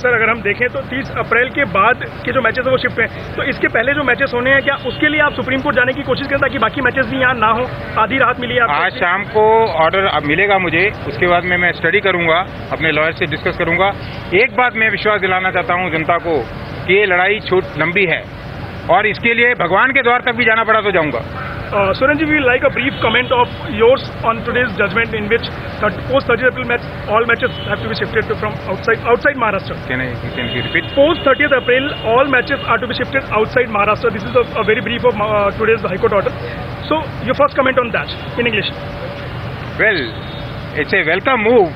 Sir अगर हम देखें तो 30 अप्रैल के बाद के जो मैचेस है वो शिफ्ट हैं, तो इसके पहले जो मैचेस होने हैं क्या उसके लिए आप सुप्रीम कोर्ट जाने की कोशिश करें ताकि बाकी मैचेस भी यहाँ ना हो, आधी राहत मिली है? आज शाम को ऑर्डर मिलेगा मुझे, उसके बाद मैं स्टडी करूंगा, अपने लॉयर से डिस्कस करूंगा। एक बात मैं विश्वास दिलाना चाहता हूँ जनता को कि ये लड़ाई लंबी है और इसके लिए भगवान के द्वार तक भी जाना पड़ा तो जाऊंगा। Suren ji, we will like a brief comment of yours on today's judgment in which post 30th April match, all matches have to be shifted from outside Maharashtra. Can you repeat? Post 30th April, all matches are to be shifted outside Maharashtra. This is a very brief of today's High Court order. So, your first comment on that in English. Well, it's a welcome move.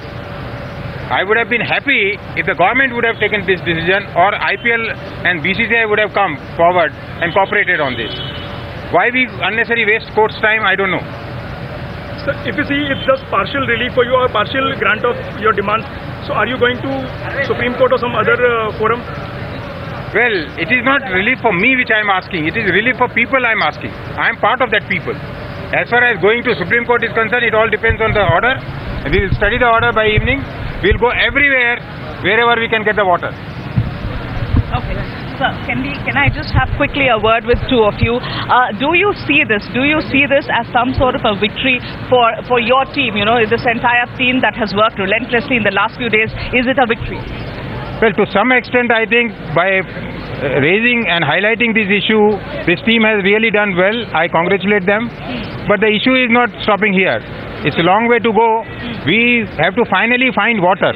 I would have been happy if the government would have taken this decision or IPL and BCCI would have come forward and cooperated on this. Why we unnecessarily waste court's time, I don't know. Sir, if you see it's just partial relief for you or partial grant of your demands, so are you going to Supreme Court or some other forum? Well, it is not relief for me which I am asking. It is relief for people I am asking. I am part of that people. As far as going to Supreme Court is concerned, it all depends on the order. We will study the order by evening. We will go everywhere, wherever we can get the water. Okay. Sir, can I just have quickly a word with two of you? Do you see this as some sort of a victory for your team? You know, this entire team that has worked relentlessly in the last few days, is it a victory? Well, to some extent, I think by raising and highlighting this issue, this team has really done well. I congratulate them. But the issue is not stopping here. It's a long way to go. We have to finally find water.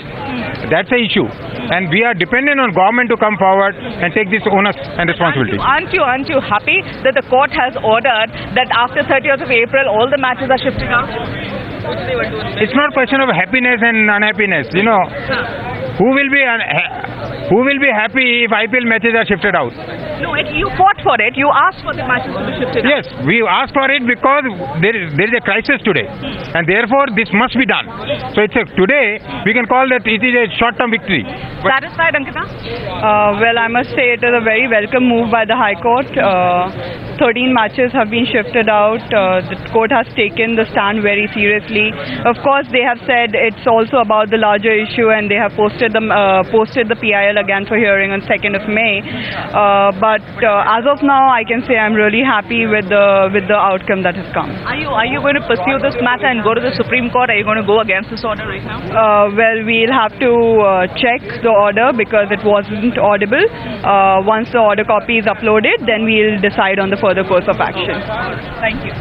That's the issue. And we are dependent on government to come forward and take this onus and responsibility. Aren't you happy that the court has ordered that after 30th of April all the matches are shifting out? It's not a question of happiness and unhappiness. You know, who will be happy if IPL matches are shifted out? No, you fought for it. You asked for the matches to be shifted out. Yes, we asked for it because there is a crisis today, and therefore this must be done. So today we can call that it is a short-term victory. Satisfied, Ankita? Well, I must say it is a very welcome move by the High Court. 13 matches have been shifted out. The court has taken the stand very seriously. Of course, they have said it's also about the larger issue, and they have posted the PIL again for hearing on 2nd of May. But as of now, I can say I'm really happy with the outcome that has come. Are you going to pursue this matter and go to the Supreme Court? Are you going to go against this order right now? Well, we'll have to check the order because it wasn't audible. Once the order copy is uploaded, then we'll decide on the further course of action. Thank you.